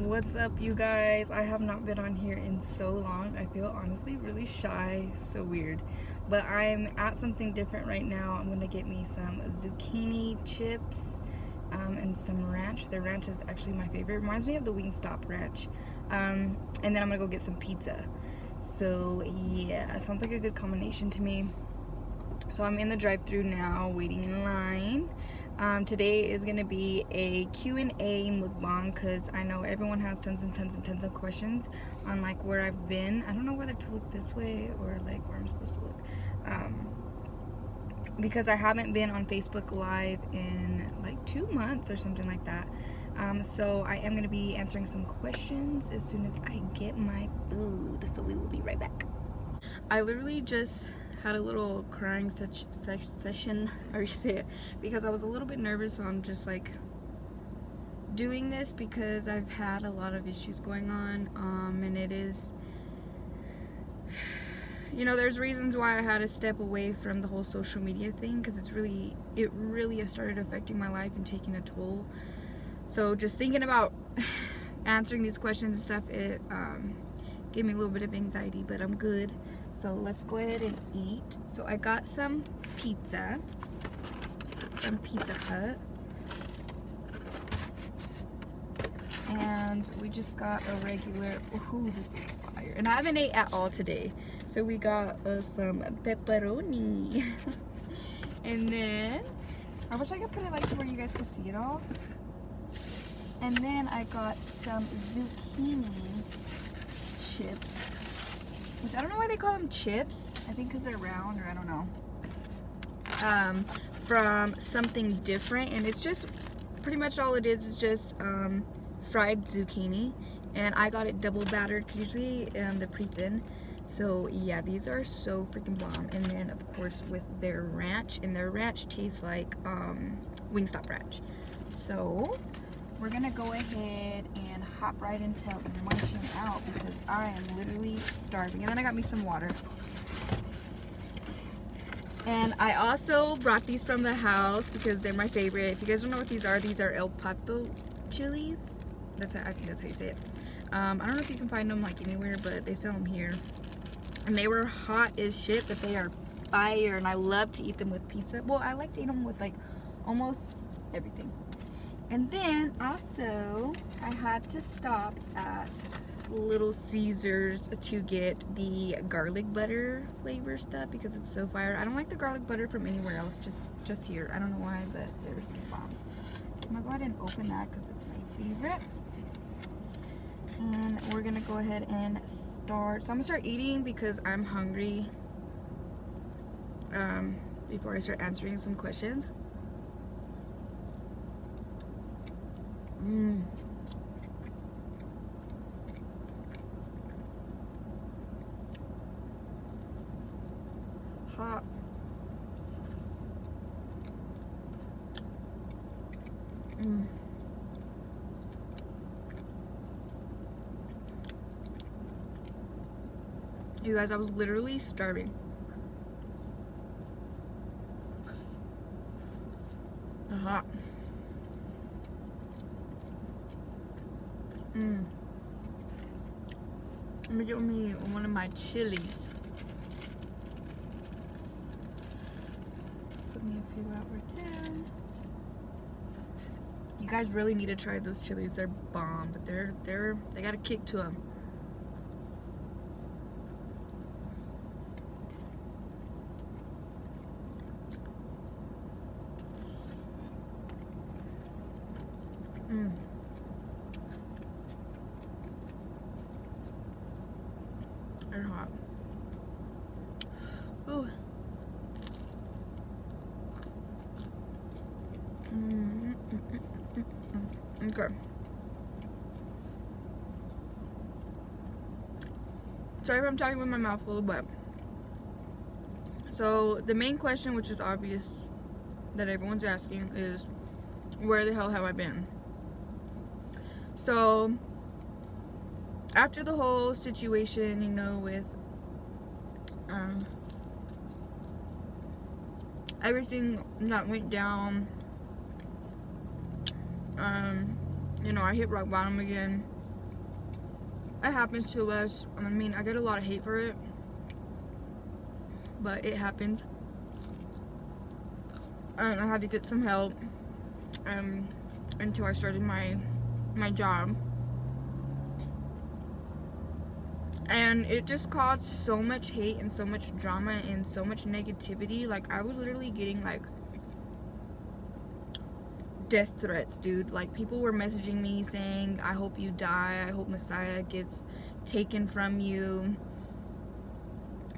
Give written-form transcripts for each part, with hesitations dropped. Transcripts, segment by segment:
What's up, you guys? I have not been on here in so long. I feel honestly really shy, so weird. But I'm at something different right now. I'm gonna get me some zucchini chips and some ranch. The ranch is actually my favorite. It reminds me of the Wingstop ranch. And then I'm gonna go get some pizza. So yeah, sounds like a good combination to me. So I'm in the drive-thru now, waiting in line. Today is gonna be a Q&A mukbang because I know everyone has tons and tons and tons of questions on like where I've been. I don't know whether to look this way or like where I'm supposed to look, because I haven't been on Facebook Live in like 2 months or something like that. So I am gonna be answering some questions as soon as I get my food. So we will be right back. I literally just had a little crying session, or you say it, because I was a little bit nervous. So I'm just like doing this because I've had a lot of issues going on, and it is, you know, there's reasons why I had to step away from the whole social media thing, because it really has started affecting my life and taking a toll. So just thinking about answering these questions and stuff, it gave me a little bit of anxiety, but I'm good. So let's go ahead and eat. So I got some pizza from Pizzahut, and we just got a regular, ooh, this is fire. And I haven't ate at all today. So we got some pepperoni. And then, I wish I could put it like where you guys can see it all. And then I got some zucchini chips, which I don't know why they call them chips. I think because they're round, or I don't know. From something different, and it's just pretty much all it is just fried zucchini, and I got it double battered because usually they're pretty thin. So yeah, these are so freaking bomb. And then of course with their ranch, and their ranch tastes like Wingstop ranch. So we're gonna go ahead and hop right into munching out because I am literally starving. And then I got me some water. And I also brought these from the house because they're my favorite. If you guys don't know what these are El Pato chilies. I think that's how you say it. I don't know if you can find them like anywhere, but they sell them here. And they were hot as shit, but they are fire, and I love to eat them with pizza. Well, I like to eat them with like almost everything. And then also I had to stop at Little Caesars to get the garlic butter flavor stuff because it's so fire. I don't like the garlic butter from anywhere else, just here. I don't know why, but there's this bomb. So I'm gonna go ahead and open that because it's my favorite. And we're gonna go ahead and start. So I'm gonna start eating because I'm hungry, before I start answering some questions. Hot. You guys, I was literally starving. Hot. Let me get me one of my chilies. Put me a few out right there. You guys really need to try those chilies. They're bomb, but they got a kick to them. They're hot. Ooh. Okay. Sorry if I'm talking with my mouth full, but so the main question, which is obvious that everyone's asking, is where the hell have I been? So after the whole situation, you know, with everything that went down, you know, I hit rock bottom again. it happens to us. I mean, I get a lot of hate for it, but it happens. And I had to get some help until I started my job. And it just caused so much hate and so much drama and so much negativity. Like, I was literally getting, like, death threats, dude. Like, people were messaging me saying, I hope you die. I hope Messiah gets taken from you.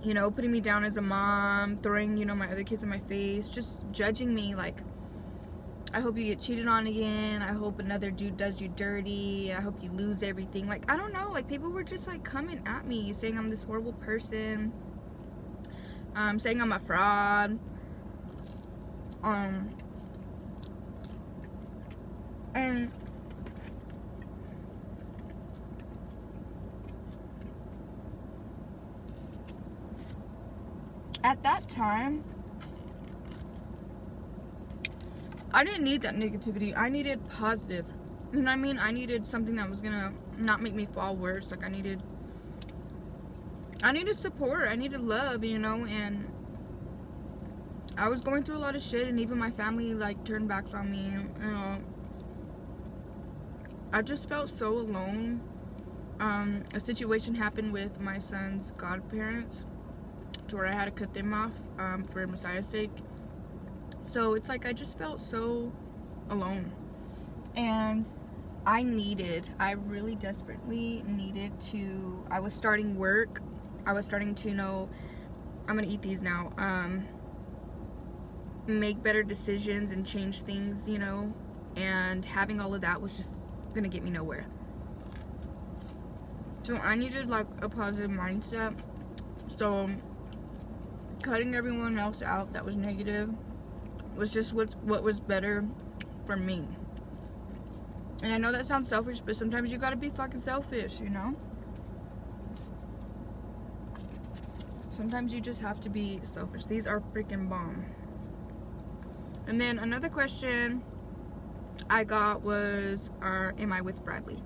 You know, putting me down as a mom, throwing, you know, my other kids in my face, just judging me. Like, I hope you get cheated on again. I hope another dude does you dirty. I hope you lose everything. Like, I don't know. Like, people were just, like, coming at me, saying I'm this horrible person. Saying I'm a fraud. And at that time, I didn't need that negativity. I needed positive. You know what I mean? I needed something that was gonna not make me fall worse. Like, I needed support. I needed love, you know. And I was going through a lot of shit, and even my family, like, turned backs on me. You know, I just felt so alone. A situation happened with my son's godparents, to where I had to cut them off for Messiah's sake. So it's like I just felt so alone. And I really desperately needed to, I was starting work. I was starting to know, I'm gonna eat these now, make better decisions and change things, you know. And having all of that was just gonna get me nowhere. So I needed, like, a positive mindset. So cutting everyone else out that was negative was just what was better for me. And I know that sounds selfish, but sometimes you gotta be fucking selfish, you know? Sometimes you just have to be selfish. These are freaking bomb. And then another question I got was, am I with Bradley?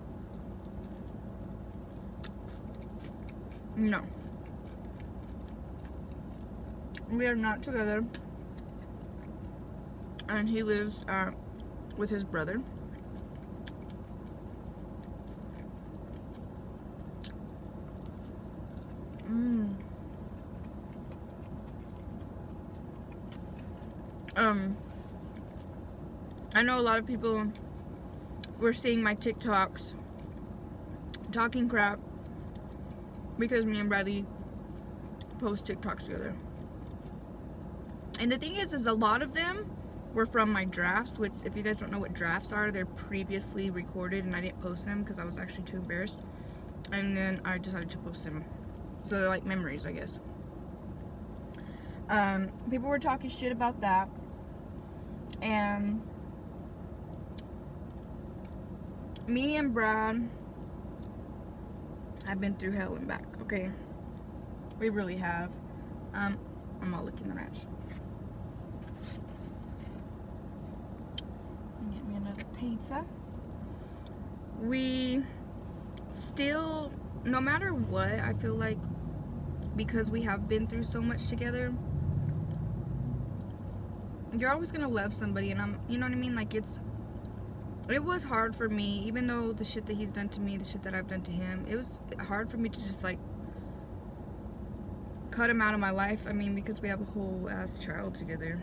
No. We are not together. And he lives with his brother. I know a lot of people were seeing my TikToks talking crap because me and Bradley post TikToks together. And the thing is a lot of them were from my drafts, which, if you guys don't know what drafts are, they're previously recorded, and I didn't post them because I was actually too embarrassed. And then I decided to post them. So they're like memories, I guess. People were talking shit about that. And me and Brad have been through hell and back, okay? We really have. I'm not licking the ranch. Get me another pizza. We still, no matter what, I feel like, because we have been through so much together, you're always gonna love somebody. And you know what I mean? Like, it was hard for me, even though the shit that he's done to me, the shit that I've done to him, it was hard for me to just, like, cut him out of my life. I mean, because we have a whole ass child together,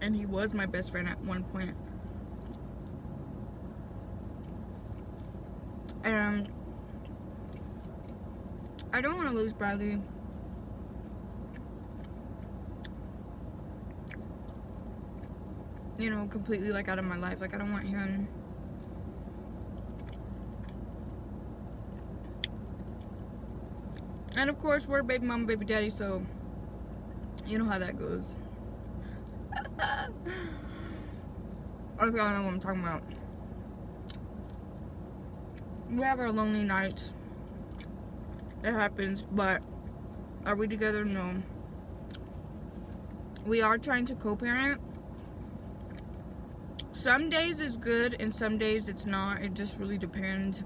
and he was my best friend at one point. And I don't want to lose Bradley. You know, completely, like, out of my life. Like, I don't want him. And of course, we're baby mama, baby daddy, so you know how that goes. I don't know what I'm talking about. We have our lonely nights. It happens, but are we together? No. We are trying to co-parent. Some days is good and some days it's not. It just really depends.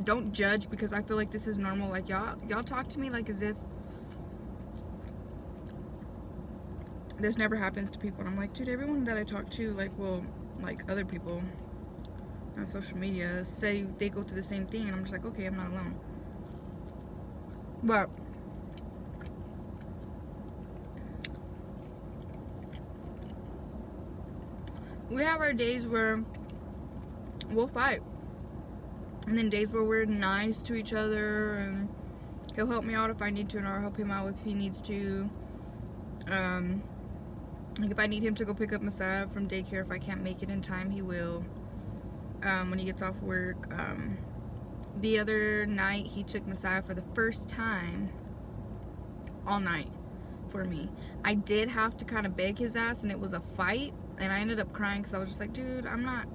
don't judge, because I feel like this is normal. Like y'all talk to me like as if this never happens to people, and I'm like, dude, everyone that I talk to, like, well, like other people on social media say they go through the same thing, and I'm just like, okay, I'm not alone. But we have our days where we'll fight, and then days where we're nice to each other, and he'll help me out if I need to, and I'll help him out if he needs to. Like if I need him to go pick up Messiah from daycare, if I can't make it in time, he will. When he gets off work. The other night, he took Messiah for the first time all night for me. I did have to kind of beg his ass, and it was a fight, and I ended up crying because I was just like, dude, I'm not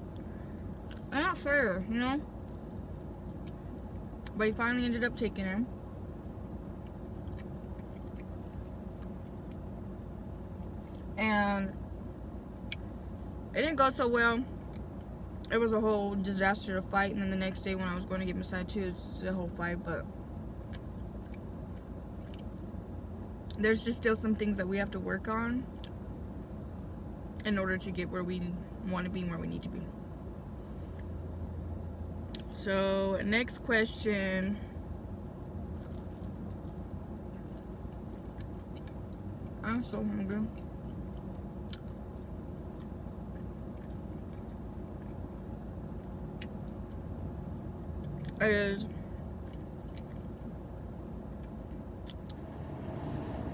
fair, you know? But he finally ended up taking him. And it didn't go so well. It was a whole disaster to fight, and then the next day when I was going to get Messiah too, it's a whole fight. But there's just still some things that we have to work on in order to get where we want to be and where we need to be. So next question. I'm so hungry. Is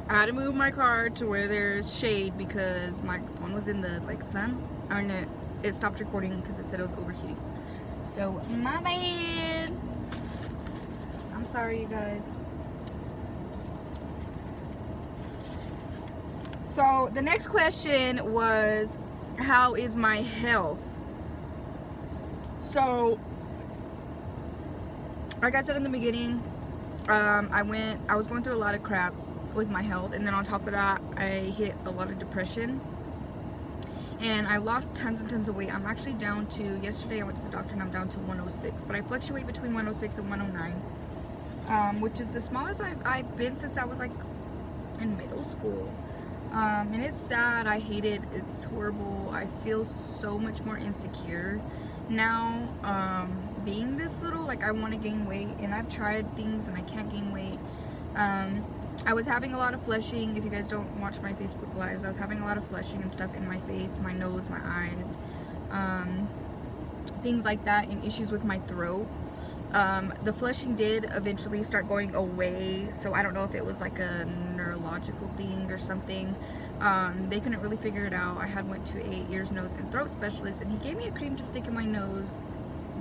I had to move my car to where there's shade because my phone was in the sun, and it stopped recording because it said it was overheating. So my bad. I'm sorry, you guys. So the next question was, how is my health? So like I said in the beginning, I was going through a lot of crap with my health, and then on top of that, I hit a lot of depression, and I lost tons and tons of weight. I'm actually down to, yesterday I went to the doctor and I'm down to 106, but I fluctuate between 106 and 109, which is the smallest I've been since I was like in middle school. And it's sad. I hate it. It's horrible. I feel so much more insecure now, being this little. Like, I want to gain weight, and I've tried things and I can't gain weight. I was having a lot of flushing. If you guys don't watch my Facebook lives, I was having a lot of flushing and stuff in my face, my nose, my eyes, things like that, and issues with my throat. The flushing did eventually start going away, so I don't know if it was like a neurological thing or something. They couldn't really figure it out. I had went to a ears, nose, and throat specialist, and he gave me a cream to stick in my nose.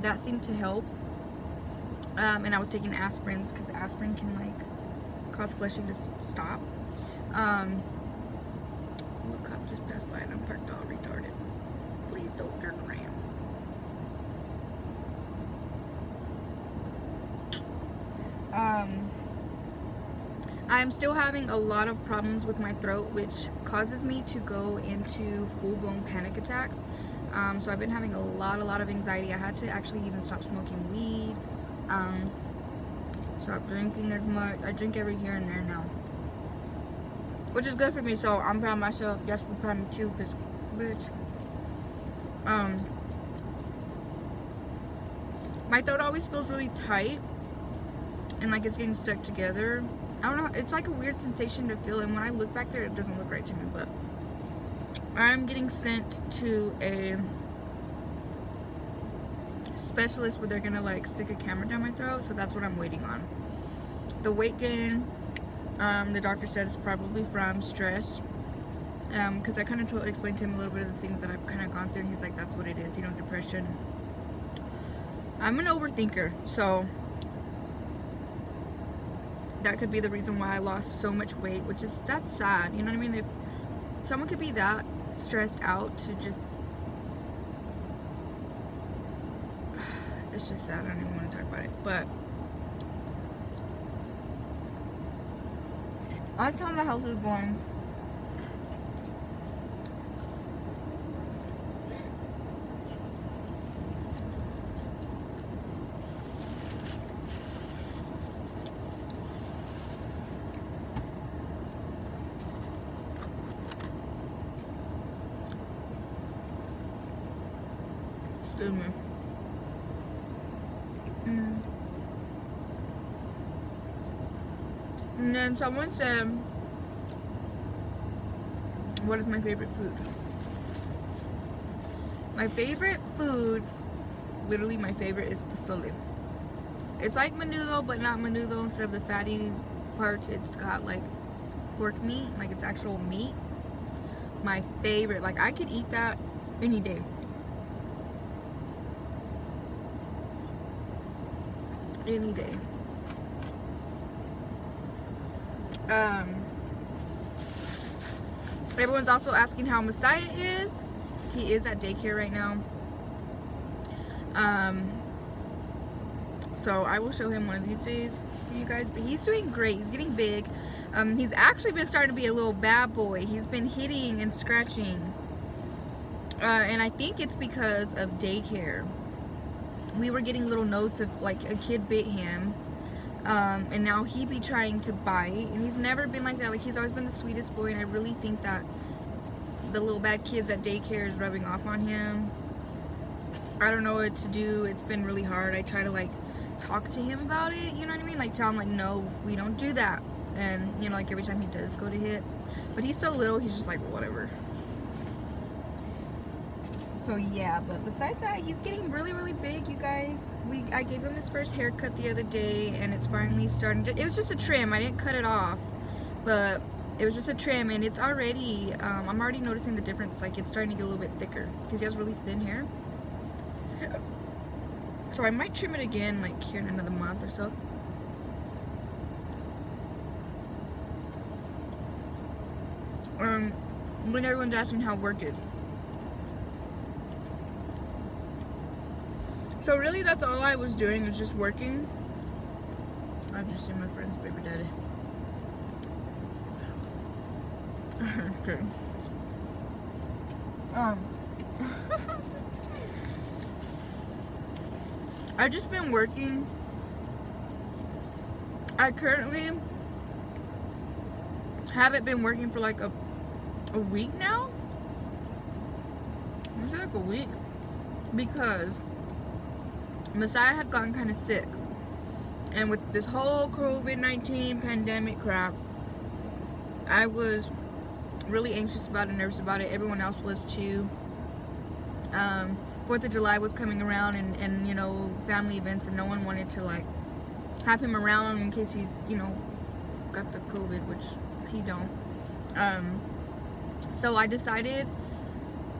That seemed to help. And I was taking aspirins because aspirin can like cause flushing to stop. What cop just passed by and I'm parked all retarded. Please don't turn around. I'm still having a lot of problems with my throat, which causes me to go into full-blown panic attacks. So I've been having a lot of anxiety. I had to actually even stop smoking weed, stop drinking as much. I drink every here and there now, which is good for me, so I'm proud of myself. Yes, be proud of me too, because bitch, my throat always feels really tight and like it's getting stuck together. I don't know, it's like a weird sensation to feel, and when I look back there, it doesn't look right to me. But I'm getting sent to a specialist where they're gonna like stick a camera down my throat, so that's what I'm waiting on. The weight gain, the doctor said it's probably from stress, because I kind of explained to him a little bit of the things that I've kind of gone through, and he's like, that's what it is, you know, depression. I'm an overthinker, so that could be the reason why I lost so much weight, which is, that's sad, you know what I mean? If someone could be that stressed out to just, it's just sad. I don't even want to talk about it, but I like how my health is going. Excuse me. And then someone said, what is my favorite food? My favorite food, literally my favorite, is pozole. It's like menudo, but not menudo. Instead of the fatty parts, it's got like pork meat, like it's actual meat. My favorite, like I could eat that any day. Any day. Everyone's also asking how Messiah is. He is at daycare right now. So I will show him one of these days for you guys. But he's doing great. He's getting big. He's actually been starting to be a little bad boy. He's been hitting and scratching. And I think it's because of daycare. We were getting little notes of like a kid bit him. And now he be trying to bite. And he's never been like that. Like he's always been the sweetest boy. And I really think that the little bad kids at daycare is rubbing off on him. I don't know what to do. It's been really hard. I try to like talk to him about it, you know what I mean? Like tell him like, no, we don't do that. And you know, like every time he does go to hit, but he's so little, he's just like whatever. So yeah, but besides that, he's getting really, really big, you guys. I gave him his first haircut the other day, and it's finally starting to, it was just a trim. I didn't cut it off, but it was just a trim, and it's already, I'm already noticing the difference. Like it's starting to get a little bit thicker because he has really thin hair. So I might trim it again like here in another month or so. When everyone's asking how work is. So really that's all I was doing, was just working. I've just seen my friend's baby daddy. Okay. I've just been working. I currently haven't been working for like a week now. It's like a week because Messiah had gotten kind of sick, and with this whole COVID-19 pandemic crap, I was really anxious about it, nervous about it. Everyone else was too. 4th of July was coming around, and you know, family events, and no one wanted to like have him around in case he's, you know, got the COVID, which he don't. So I decided,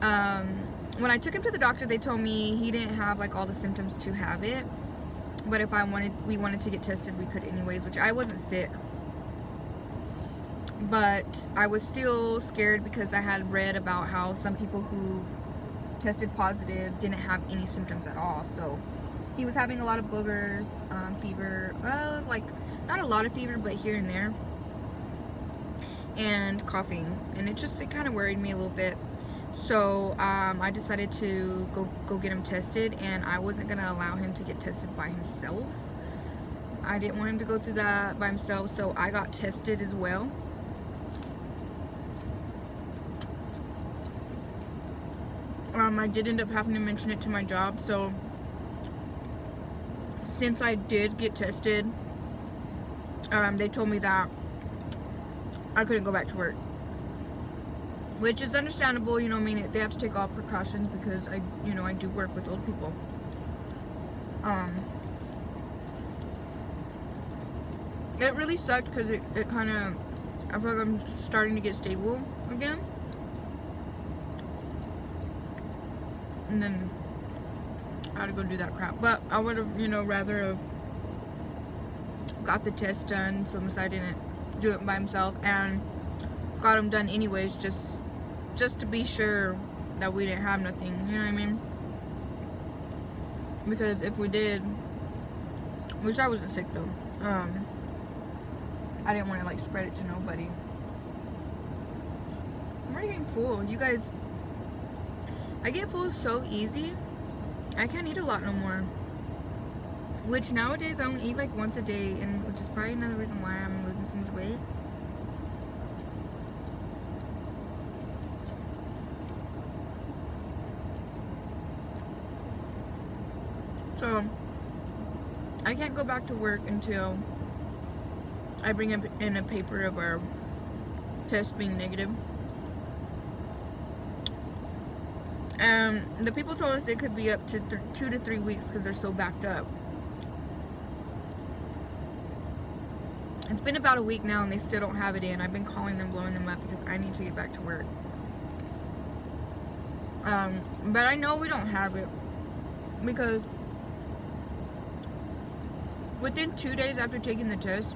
when I took him to the doctor, they told me he didn't have like all the symptoms to have it, but if we wanted to get tested, we could anyways, which I wasn't sick, but I was still scared because I had read about how some people who tested positive didn't have any symptoms at all. So he was having a lot of boogers, fever, like not a lot of fever, but here and there, and coughing, and it kind of worried me a little bit. So I decided to go get him tested, and I wasn't gonna allow him to get tested by himself. I didn't want him to go through that by himself, so I got tested as well. I did end up having to mention it to my job, so since I did get tested, they told me that I couldn't go back to work, which is understandable, you know. I mean, they have to take all precautions because I do work with old people. It really sucked because it kind of, I feel like I'm starting to get stable again. And then I had to go do that crap. But I would have, rather have got the test done so Messiah didn't do it by himself, and got him done anyways, just to be sure that we didn't have nothing, you know what I mean? Because if we did, which I wasn't sick though, I didn't want to like spread it to nobody. I'm already getting full, you guys. I get full so easy. I can't eat a lot no more. Which nowadays I only eat like once a day, and which is probably another reason why I'm losing so much weight. So I can't go back to work until I bring in a paper of our test being negative. The people told us it could be up to 2 to 3 weeks because they're so backed up. It's been about a week now and they still don't have it in. I've been calling them, blowing them up because I need to get back to work. But I know we don't have it because within 2 days after taking the test,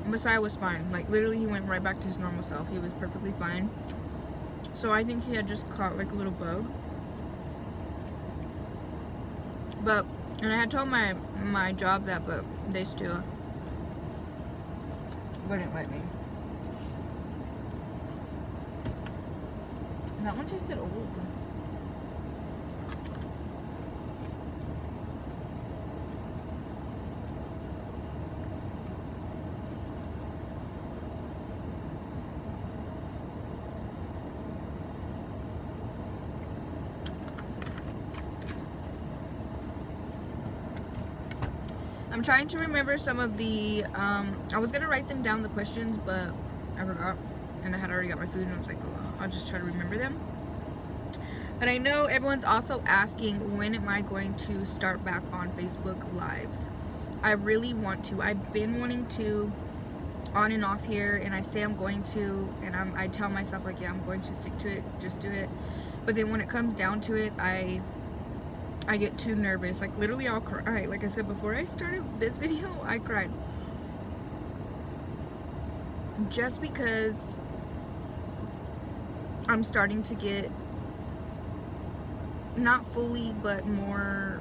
Messiah was fine. Like, literally, he went right back to his normal self. He was perfectly fine. So I think he had just caught like a little bug. But, and I had told my job that, but they still wouldn't let me. That one tasted old. I'm trying to remember some of the, I was gonna write them down, the questions, but I forgot, and I had already got my food, and I was like, oh, I'll just try to remember them. But I know everyone's also asking, when am I going to start back on Facebook Lives? I really want to. I've been wanting to, on and off here, and I say I'm going to, and I tell myself, like, yeah, I'm going to stick to it, just do it. But then when it comes down to it, I get too nervous. Like, literally I'll cry. Like I said, before I started this video, I cried. Just because I'm starting to get, not fully, but more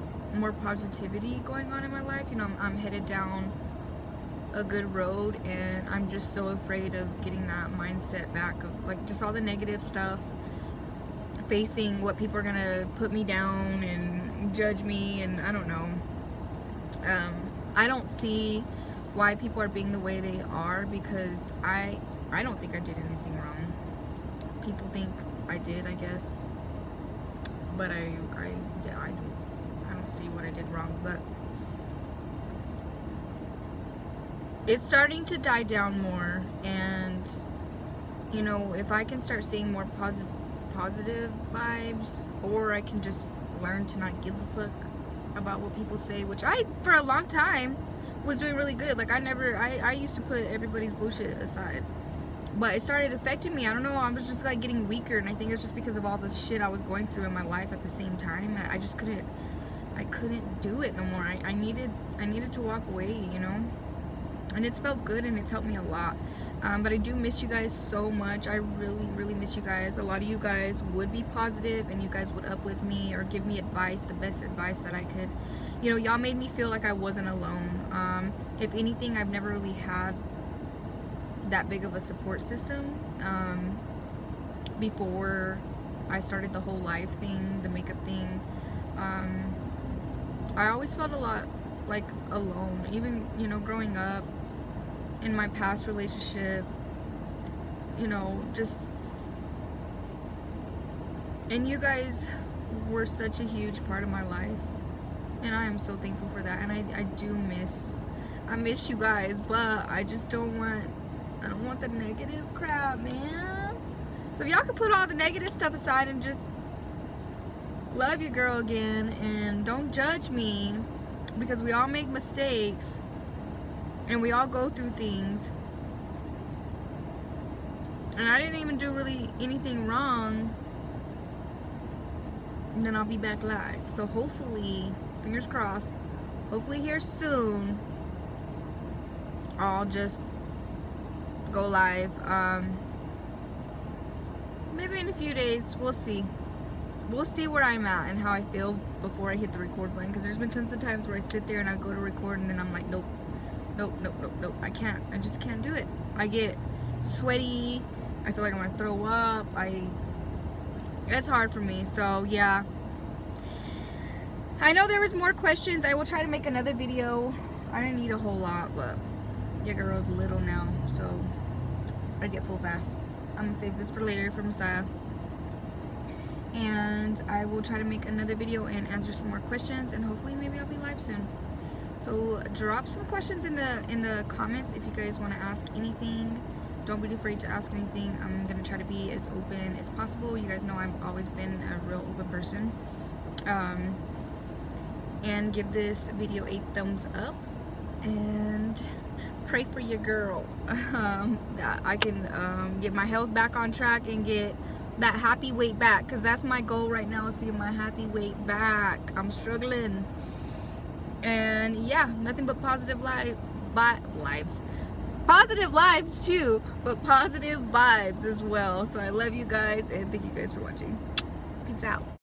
positivity going on in my life. You know, I'm headed down a good road, and I'm just so afraid of getting that mindset back of, like, just all the negative stuff, facing what people are gonna put me down and judge me, and I don't know. I don't see why people are being the way they are, because I don't think I did anything wrong. People think I did, I guess, but I don't see what I did wrong. But it's starting to die down more, and you know, if I can start seeing more positive vibes, or I can just learn to not give a fuck about what people say, which I, for a long time, was doing really good. Like, I used to put everybody's bullshit aside, but it started affecting me. I don't know, I was just like getting weaker, and I think it's just because of all the shit I was going through in my life at the same time. I just couldn't do it no more. I needed to walk away, you know, and it's felt good, and it's helped me a lot. But I do miss you guys so much. I really miss you guys. A lot of you guys would be positive, and you guys would uplift me or give me advice, the best advice that I could. You know, y'all made me feel like I wasn't alone. If anything, I've never really had that big of a support system before I started the whole live thing, the makeup thing. I always felt a lot like alone, even, you know, growing up, in my past relationship, you know, just, and you guys were such a huge part of my life, and I am so thankful for that. And I miss you guys, but I just don't want the negative crap, man. So if y'all could put all the negative stuff aside and just love your girl again, and don't judge me, because we all make mistakes, and we all go through things, and I didn't even do really anything wrong, and then I'll be back live. So hopefully, fingers crossed, hopefully here soon, I'll just go live. Maybe in a few days, we'll see. We'll see where I'm at and how I feel before I hit the record button, because there's been tons of times where I sit there and I go to record, and then I'm like, nope, I just can't do it. I get sweaty, I feel like I'm gonna throw up, it's hard for me. So yeah, I know there was more questions. I will try to make another video. I didn't eat a whole lot, but your girl's little now, so I get full fast. I'm gonna save this for later for Messiah. and I will try to make another video and answer some more questions, and hopefully maybe I'll be live soon. So drop some questions in the comments if you guys want to ask anything. Don't be afraid to ask anything. I'm gonna try to be as open as possible. You guys know I've always been a real open person. And give this video a thumbs up and pray for your girl that I can get my health back on track and get that happy weight back, because that's my goal right now, is to get my happy weight back. I'm struggling. And yeah, nothing but positive lives, positive lives too, but positive vibes as well. So I love you guys, and thank you guys for watching. Peace out.